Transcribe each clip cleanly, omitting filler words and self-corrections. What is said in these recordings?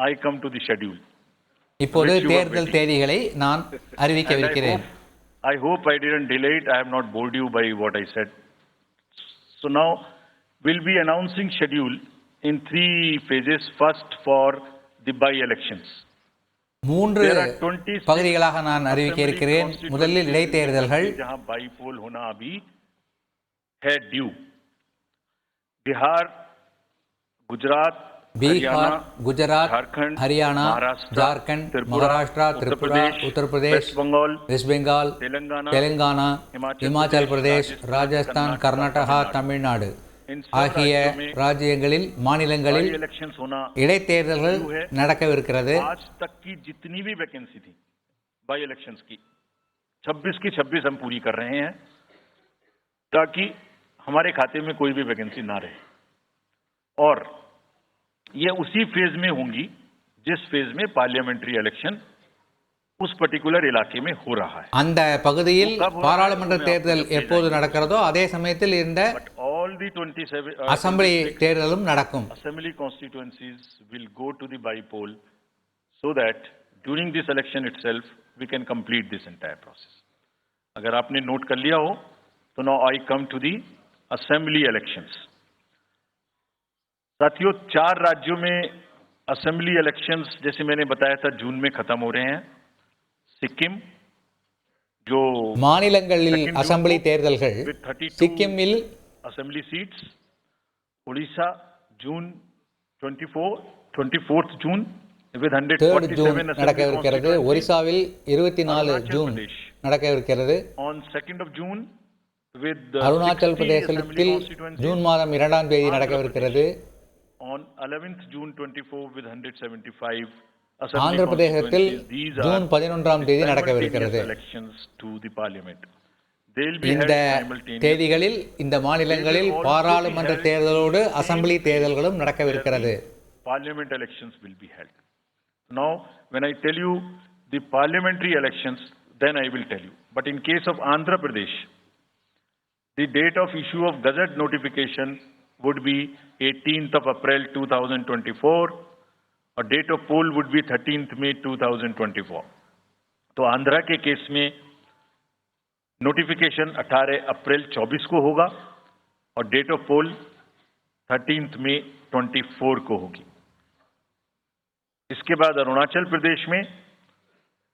I come to the schedule. இப்போது தேர்தல் தேதிகளை நான் அறிவிக்கவிருக்கிறேன். I hope I didn't delay it. I have not bored you by what I said. So now we'll be announcing schedule in 3 phases. First for the by-elections. 3 பகுதிகளாக நான் அறிவிக்க இருக்கிறேன். முதலில் இடைத்தேர்தல்கள். जहां बाईपोल होना अभी है ड्यू. बिहार, गुजरात, பீகார், குஜராத், ஹரியானா, ஜார்க்கண்ட், மகாராஷ்டிரா, திரிபுரா, உத்தரப்பிரதேஷ், வெஸ்ட் பெங்கால், தெலுங்கானா, இமாச்சல் பிரதேஷ், ராஜஸ்தான், கர்நாடகா, தமிழ்நாடு ஆகிய ராஜ்யங்களில் மாநிலங்களில் இடைத்தேர்தல்கள் நடக்கவிருக்கிறது. आज तक की जितनी भी वैकेंसी थी बाई इलेक्शंस की 26 की 26 हम पूरी कर रहे हैं ताकि हमारे खाते में कोई भी वैकेंसी ना रहे. और ये उसी फेज में होंगी जिस फेज में पार्लियामेंट्री इलेक्शन उस पर्टिकुलर इलाके में हो रहा है. அந்த பகுதியில் பாராளுமன்ற தேர்தல் எப்போது நடக்கிறதோ அதே சமயத்தில் இந்த all the 27 அசெம்பிளி தேர்தலும் நடக்கும். Assembly constituencies will go to the by-poll so that during this election itself we can complete this entire process. अगर आपने नोट कर लिया हो तो now I come to the assembly elections. साथियों 4 राज्यों में असेंबली इलेक्शंस जैसे मैंने बताया था जून में खत्म हो रहे हैं. सिक्किम जो மாநிலங்களில் அசெம்பிளி தேர்தல்கள் சிக்கிமில் assembly seats, Orissa June 24th June with 147 நடக்கவிருக்கிறது. ஒரிசாவில் 24 ஜூன் நடக்கவிருக்கிறது. on 2nd of June with Arunachal பிரதேசத்தில் ஜூன் மாதம் 2ஆம் தேதி நடக்கவிருக்கிறது. on 11th June 24 with 175 Andhra பிரதேசத்தில் ஜூன் 11ஆம் தேதி நடக்கவிருக்கிறது. இந்த தேதிகளில் இந்த மாநிலங்களில் பாராளுமன்ற தேர்தலோடு assembly தேர்தல்களும் நடக்கவிருக்கிறது. Parliament elections will be held. Now when I tell you the parliamentary elections then I will tell you. But in case of Andhra Pradesh the date of issue of gazette notification would be 18th of April 2024 और date of poll would be 13th May 2024. तो आंध्रा के case में notification 18 अप्रैल 24 को होगा और date of pole 13th May 24 को होगी. इसके बाद अरुणाचल प्रदेश में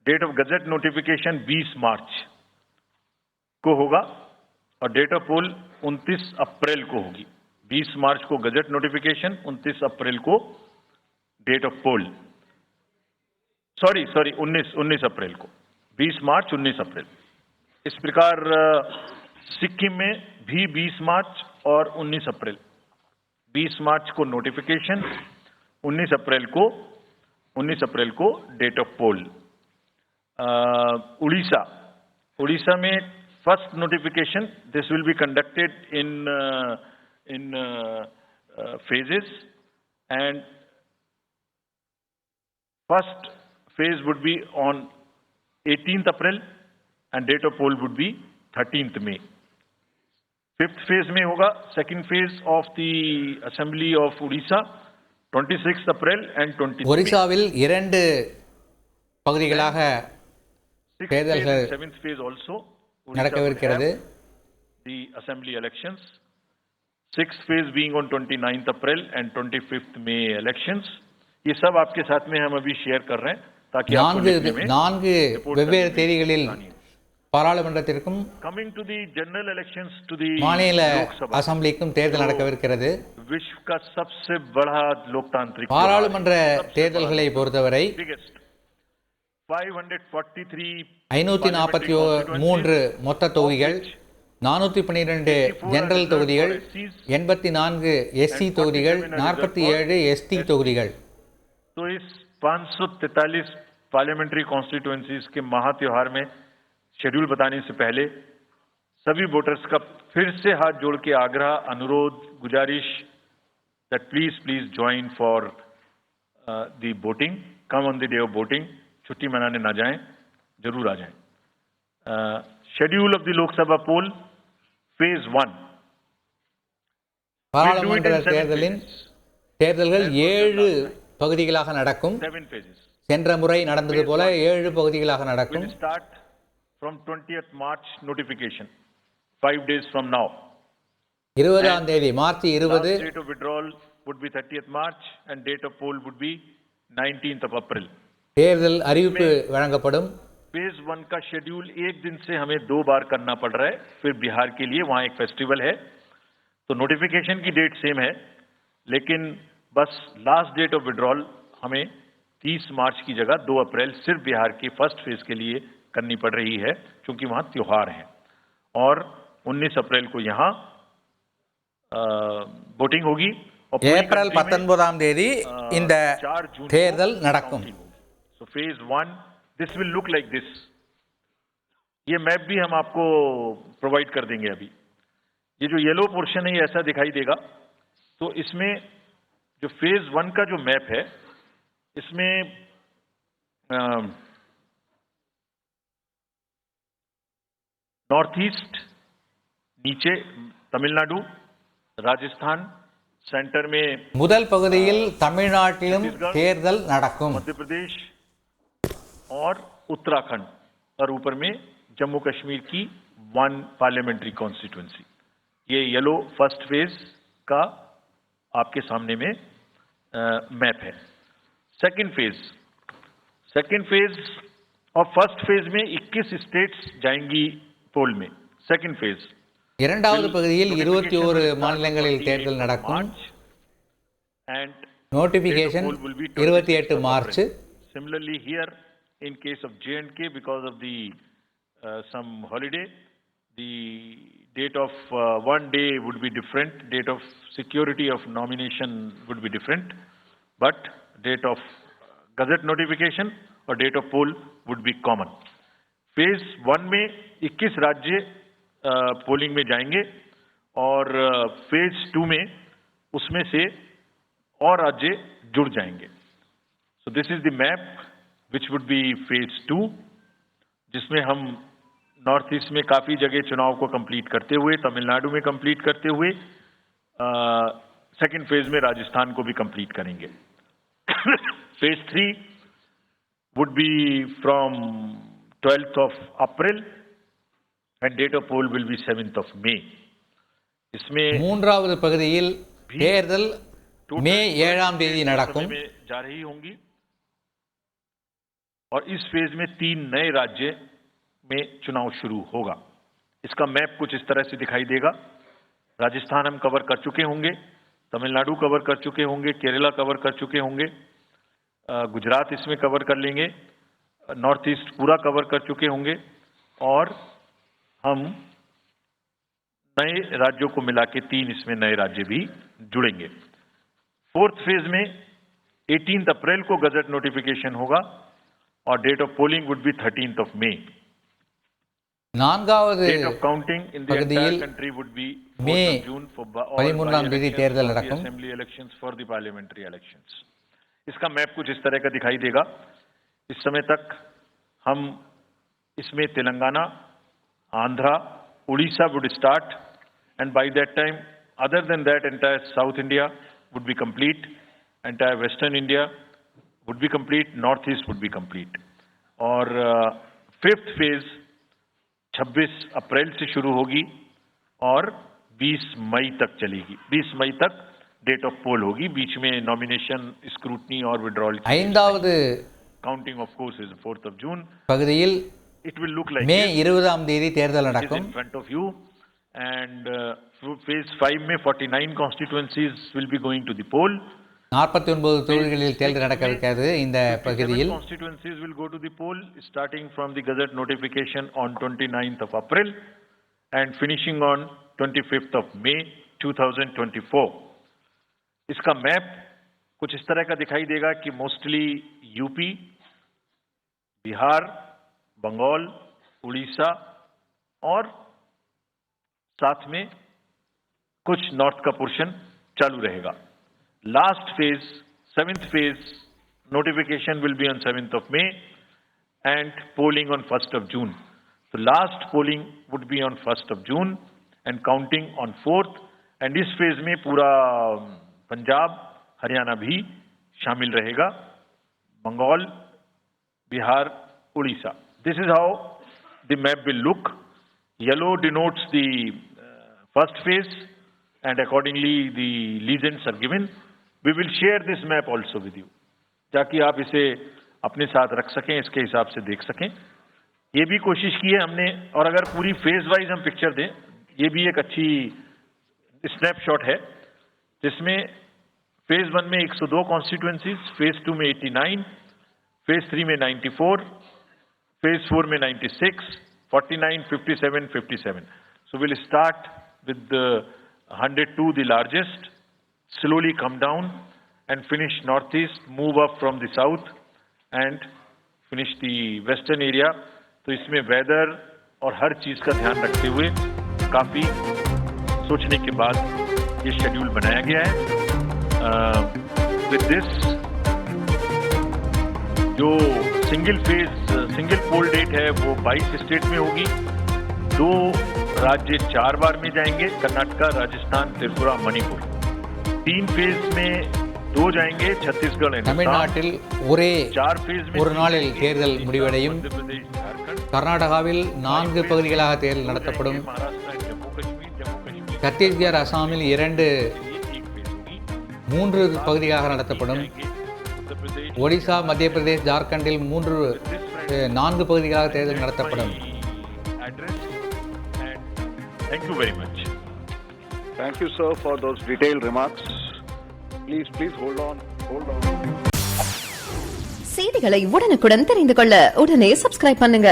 डेट ऑफ गजट नोटिफिकेशन 20 मार्च को होगा और डेट ऑफ पोल 29 अप्रैल को होगी. 20 मार्च को गजट नोटिफिकेशन, 29 अप्रैल को डेट ऑफ पोल. सॉरी 19 अप्रैल को. 20 मार्च 19 अप्रैल. इस प्रकार सिक्किम में भी 20 मार्च और 19 अप्रैल. 20 मार्च को नोटिफिकेशन, 19 अप्रैल को डेट ऑफ पोल. उड़ीसा में first notification this will be conducted in phases and first phase would be on 18th April and date of poll would be 13th May. 5th phase में होगा second phase of the assembly of Odisha 26th April and 20th May. ஒரிசாவில் 2 பகுதிகளாக தேர்தல்கள் 7th phase also நடக்கவிருக்கிறது. The assembly elections. 6th phase being on 29th April and 25th May elections. ये सब आपके साथ में हम अभी शेयर कर रहे हैं ताकि நான்கு வெவ்வேறு தேதிகளில் பாராளுமன்றத்திற்கும் மாநில அசெம்பிளிக்கும் தேர்தல் நடக்கவிருக்கிறது. பாராளுமன்ற தேர்தல்களை பொறுத்தவரை 543 மொத்த தொகுதிகள், 412 ஜெனரல் தொகுதிகள், 84 SC தொகுதிகள், 47 ST தொகுதிகள். तो इस 543 पार्लियामेंट्री कॉन्स्टिट्यूएंसीज के महात्योहार में शेड्यूल बताने से पहले सभी वोटर्स का फिर से हाथ जोड़ के आग्रह, अनुरोध, गुजारिश that please join for the voting, come on the day of voting. छुट्टी मनाने ना जाएं, जरूर आ जाएं. Schedule of the Lok Sabha poll phase 1. பாராளுமன்ற தேர்தல்கள் 7 பகுதிகளாக நடக்கும். 7 phases. சென்ற முறை நடந்தது போல 7 பகுதிகளாக நடக்கும். Will start from 20th March notification, 5 days from now. 20ஆம் தேதி March 20. Last date of withdrawal would be 30th March and date of poll would be 19th of April. தேர்தல் அறிவிப்பு வழங்கப்படும். फेज 1 का शेड्यूल एक दिन से हमें 2 बार करना पड़ रहा है. फिर बिहार के लिए वहां एक फेस्टिवल है, तो नोटिफिकेशन की डेट सेम है, लेकिन बस लास्ट डेट ऑफ विड्रॉल हमें 30 मार्च की जगह 2 अप्रैल सिर्फ बिहार के फर्स्ट फेज के लिए करनी पड़ रही है, क्योंकि वहां त्योहार है. और 19 अप्रैल को यहां वोटिंग होगी. ஏப்ரல் 19ஆம் தேதி இந்த 4 जून தேர்தல் நடக்கும். So phase 1 this will look like this. ये मैप भी हम आपको प्रोवाइड कर देंगे. अभी ये जो येलो पोर्शन है ये ऐसा दिखाई देगा. तो इसमें जो फेज 1 का जो मैप है, इसमें नॉर्थ ईस्ट, नीचे तमिलनाडु, राजस्थान, सेंटर में முதல் பகுதியில் தமிழ்நாட்டிலும் தேர்தல் நடக்கும். मध्य प्रदेश और उत्तराखंड, और ऊपर में जम्मू कश्मीर की 1 पार्लियामेंट्री कॉन्स्टिट्यूंसी. ये येलो फर्स्ट फेज का आपके सामने में मैप है. सेकंड फेज और फर्स्ट फेज में 21 स्टेट्स जाएंगी पोल में. सेकंड फेज இரண்டாவது பகுதியில் 21 மாநிலங்களில் தேர்தல் நடக்கும். and notification 28 March. Similarly here in case of J&K, because of the some holiday, the date of one day would be different, date of security of nomination would be different, but date of gazette notification or date of poll would be common. Phase 1 में 21 राज्य polling में जाएंगे, और phase 2 में उसमें से और राज्य जुड़ जाएंगे. So this is the map which would be phase 2, जिसमें हम नॉर्थ ईस्ट में काफी जगह चुनाव को कंप्लीट करते हुए, तमिलनाडु में कंप्लीट करते हुए, सेकंड फेज में राजस्थान को भी कंप्लीट करेंगे. Phase 3 would be from 12th of April and date of poll will be 7th of May. इसमें மூன்றாவது பகுதியில் தேர்தல் மே 7ஆம் தேதி நடக்கும். जा रही होंगी, और इस फेज में 3 नए राज्य में चुनाव शुरू होगा. इसका मैप कुछ इस तरह से दिखाई देगा. राजस्थान हम कवर कर चुके होंगे, तमिलनाडु कवर कर चुके होंगे, केरला कवर कर चुके होंगे, गुजरात इसमें कवर कर लेंगे, नॉर्थ ईस्ट पूरा कवर कर चुके होंगे, और हम नए राज्यों को मिला के 3 इसमें नए राज्य भी जुड़ेंगे. फोर्थ फेज में 18 अप्रैल को गजट नोटिफिकेशन होगा, और date of polling would be 13th of May. நான்காவது Date of counting in the entire country would be 4th of June for all 13ஆம் தேதி தேர்தல் நடக்கும். assembly elections for the parliamentary elections. इसका map कुछ इस तरह का दिखाई देगा. इस समय तक हम इसमें Telangana, Andhra, Orissa would start, and by that time other than that entire south India would be complete, entire western India would be complete, north east would be complete. और फिफ्थ फेज 26 अप्रैल से शुरू होगी और 20 मई तक चलेगी. 20 मई तक डेट ऑफ पोल होगी. बीच में नॉमिनेशन, स्क्रूटनी और विड्रॉल. ஐந்தாவது counting of course is 4th of June. பகுதியில் It will look like May this. 20ஆம் தேதி தேர்தல் It is நடக்கும். in front of you, and phase 5 में 49 constituencies will be going to the poll. 49 தொகுதிகளில் தேர்தல் நடக்க இருக்கிறது இந்த 57 பகுதியில். constituencies will go to the poll, starting from the gazette notification on 29th of April and finishing on 25th of May 2024. इसका map कुछ इस तरह का दिखाई देगा कि मोस्टली यूपी, बिहार, बंगाल, उड़ीसा और साथ में कुछ नॉर्थ का पोर्शन चालू रहेगा. Last phase, 7th phase notification will be on 7th of May and polling on 1st of June. So last polling would be on 1st of June and counting on 4th. And इस phase में पूरा पंजाब, हरियाणा भी शामिल रहेगा, Bengal, Bihar, Orissa. This is how the map will look. Yellow denotes the first phase and accordingly the legends are given. We will share this map also with you, ताकि आप इसे अपने साथ रख सकें, इसके हिसाब से देख सकें. ये भी कोशिश की है हमने, और अगर पूरी फेज वाइज हम पिक्चर दें, ये भी एक अच्छी स्नैपशॉट है, जिसमें फेज 1 में 102 कॉन्स्टिट्यूएंसीज, फेज 2 में 89, फेज 3 में 94, फेज 4 में 96, 49, 57, 57. So we'll start with the 102, the largest, slowly come down and finish northeast, move up from the south and finish the western area. तो इसमें वेदर और हर चीज का ध्यान रखते हुए काफी सोचने के बाद ये शेड्यूल बनाया गया है. विद दिस जो सिंगल पोल डेट है वो 22 स्टेट में होगी. 2 राज्य 4 बार में जाएंगे, कर्नाटका, राजस्थान, त्रिपुरा, मणिपुर. 3 फेज में 2 जाएंगे, छत्तीसगढ़, தமிழ்நாட்டில் ஒரே 4 फेज में ஒரு நாளில் தேர்தல் முடிவடையும். मध्य प्रदेश, झारखंड, கர்நாடகாவில் 4 பகுதிகளாக தேர்தல் நடத்தப்படும். महाराष्ट्र, जम्मू कश्मीर, சத்தீஸ்கர், அசாமில் 2, ये 1 फेज होगी. 3 பகுதியாக நடத்தப்படும். उत्तर प्रदेश, ஒடிசா, மத்திய பிரதேஷ், ஜார்க்கண்டில் 4 பகுதிகளாக தேர்தல் நடத்தப்படும். address and thank you very much. Thank you, sir, for those detailed remarks. Please hold on. செய்திகளை உடனுக்குடன் தெரிந்து கொள்ள உடனே சப்ஸ்கிரைப் பண்ணுங்க.